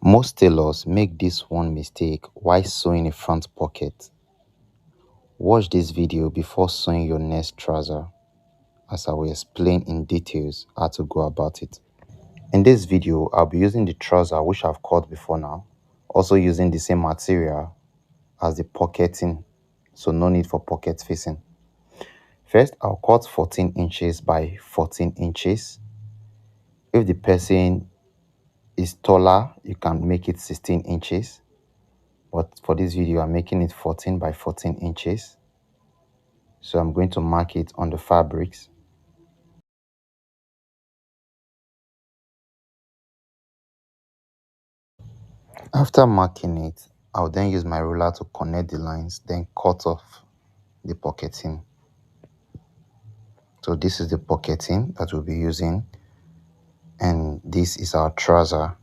Most tailors make this one mistake while sewing a front pocket. Watch this video before sewing your next trouser, as I will explain in details how to go about it. In this video, I'll be using the trouser which I've cut before now, also using the same material as the pocketing, so no need for pocket facing. First, I'll cut 14 inches by 14 inches. If the person is taller, you can make it 16 inches. But for this video, I'm making it 14 by 14 inches. So I'm going to mark it on the fabrics. After marking it, I'll then use my ruler to connect the lines, then cut off the pocketing. So this is the pocketing that we'll be using, and this is our trouser.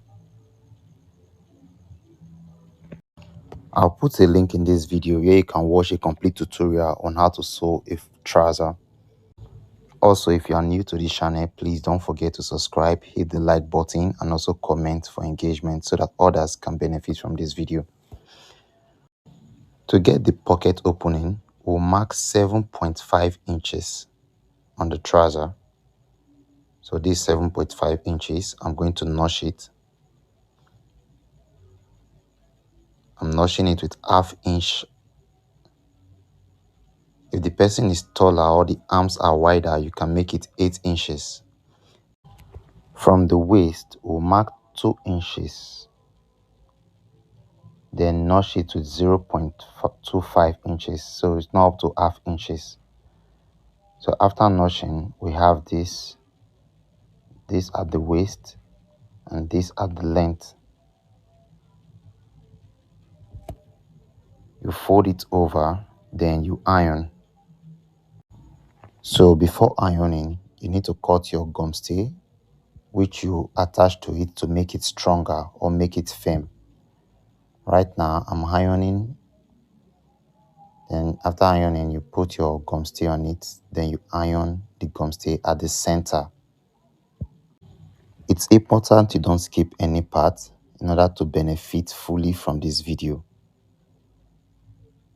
I'll put a link in this video where you can watch a complete tutorial on how to sew a trouser. Also, if you are new to this channel, please don't forget to subscribe, hit the like button, and also comment for engagement so that others can benefit from this video. To get the pocket opening, we'll mark 7.5 inches on the trouser. So this 7.5 inches, I'm going to notch it. I'm notching it with ½ inch. If the person is taller or the arms are wider, you can make it 8 inches. From the waist, we'll mark 2 inches. Then notch it with 0.25 inches. So it's not up to ½ inches. So after notching, we have this at the waist and this at the length. You fold it over, then you iron. So before ironing, you need to cut your gum stay, which you attach to it to make it stronger or make it firm. Right now, I'm ironing. Then after ironing, you put your gum stay on it. Then you iron the gum stay at the center. It's important you don't skip any part in order to benefit fully from this video.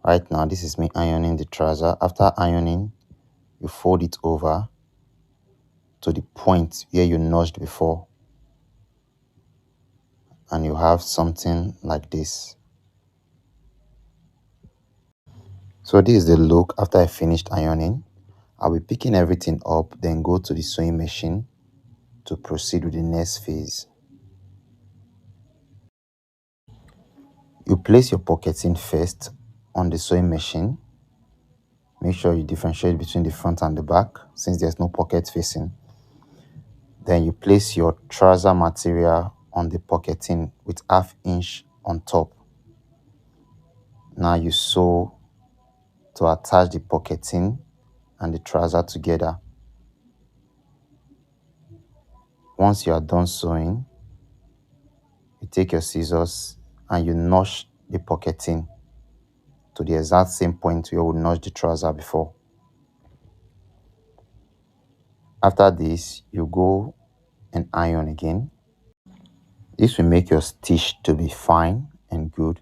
Right now, this is me ironing the trouser. After ironing, you fold it over to the point where you notched before, and you have something like this. So this is the look after I finished ironing. I'll be picking everything up, then go to the sewing machine to proceed with the next phase. You place your pocketing first on the sewing machine. Make sure you differentiate between the front and the back since there's no pocket facing. Then you place your trouser material on the pocketing with ½ inch on top. Now you sew to attach the pocketing and the trouser together. Once you are done sewing, you take your scissors and you notch the pocketing to the exact same point where we notched the trouser before. After this, you go and iron again. This will make your stitch to be fine and good,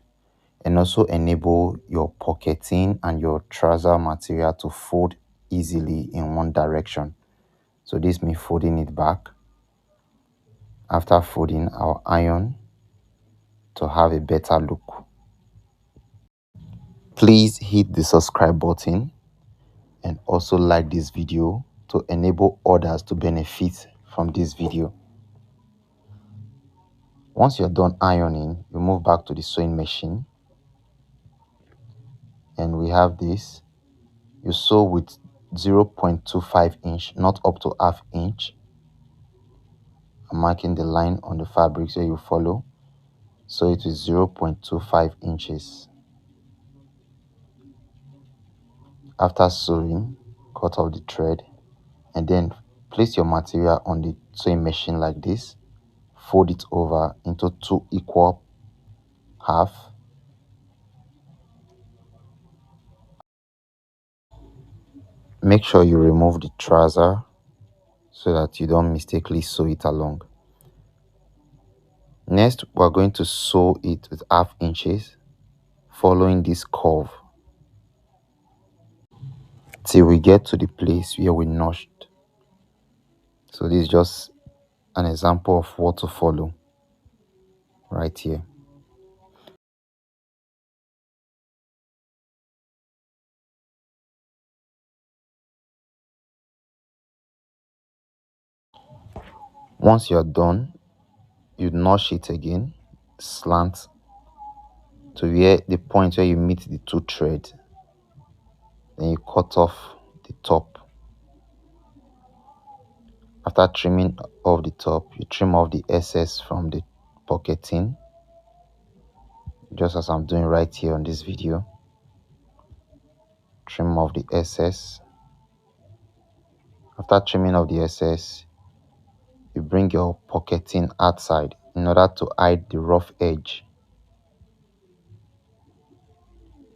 and also enable your pocketing and your trouser material to fold easily in one direction. So this means folding it back. After folding, I'll iron to have a better look. Please hit the subscribe button and also like this video to enable others to benefit from this video. Once you're done ironing, you move back to the sewing machine, and we have this. You sew with 0.25 inch, not up to ½ inch. I'm marking the line on the fabric so you follow. So it is 0.25 inches. After sewing, cut off the thread and then place your material on the sewing machine like this. Fold it over into 2 equal half. Make sure you remove the trouser so that you don't mistakenly sew it along. Next, we're going to sew it with 1/2 inches, following this curve till we get to the place where we notched. So this is just an example of what to follow right here. Once you're done, you notch it again, slant to where the point where you meet the two threads. Then you cut off the top. After trimming off the top, you trim off the excess from the pocketing, just as I'm doing right here on this video. Trim off the excess. After trimming off the excess, you bring your pocketing outside in order to hide the rough edge.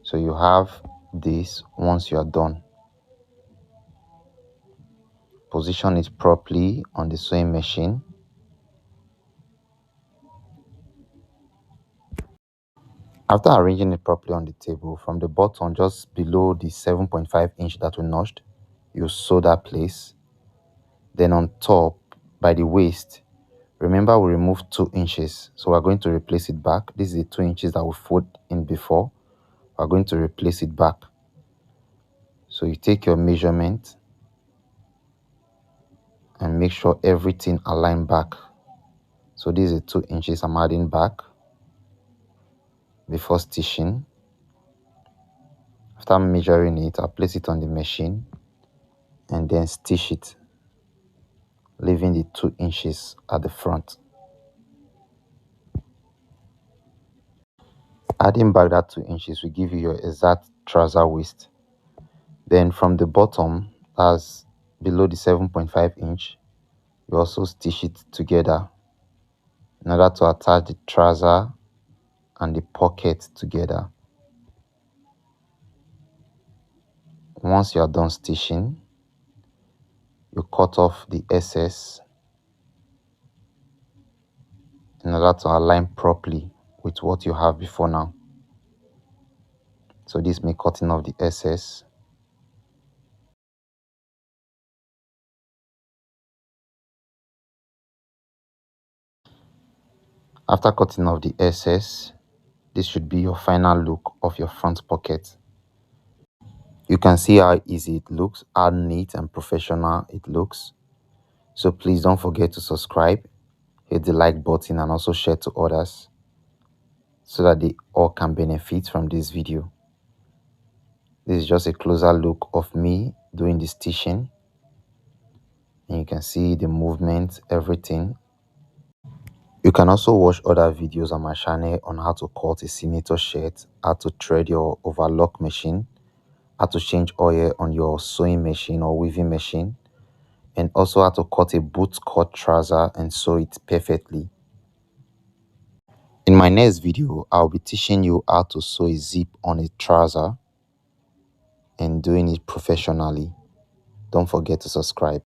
So you have this. Once you are done, position it properly on the sewing machine. After arranging it properly on the table, from the bottom just below the 7.5 inch that we notched, you sew that place. Then on top, by the waist, remember we removed 2 inches, so we're going to replace it back. This is the 2 inches that we fold in before. We're going to replace it back. So you take your measurement and make sure everything align back. So this is 2 inches I'm adding back before stitching. After measuring it, I'll place it on the machine and then stitch it, leaving the 2 inches at the front. Adding back that 2 inches will give you your exact trouser waist. Then from the bottom, as below the 7.5 inch, you also stitch it together in order to attach the trouser and the pocket together. Once you are done stitching, you cut off the excess in order to align properly with what you have before now. So this means cutting off the excess. After cutting off the excess, this should be your final look of your front pocket. You can see how easy it looks, how neat and professional it looks. So please don't forget to subscribe, hit the like button and also share to others so that they all can benefit from this video. This is just a closer look of me doing the stitching. And you can see the movement, everything. You can also watch other videos on my channel on how to cut a senator shirt, how to thread your overlock machine, how to change oil on your sewing machine or weaving machine, and also how to cut a boot cut trouser and sew it perfectly. In my next video, I'll be teaching you how to sew a zip on a trouser and doing it professionally. Don't forget to subscribe.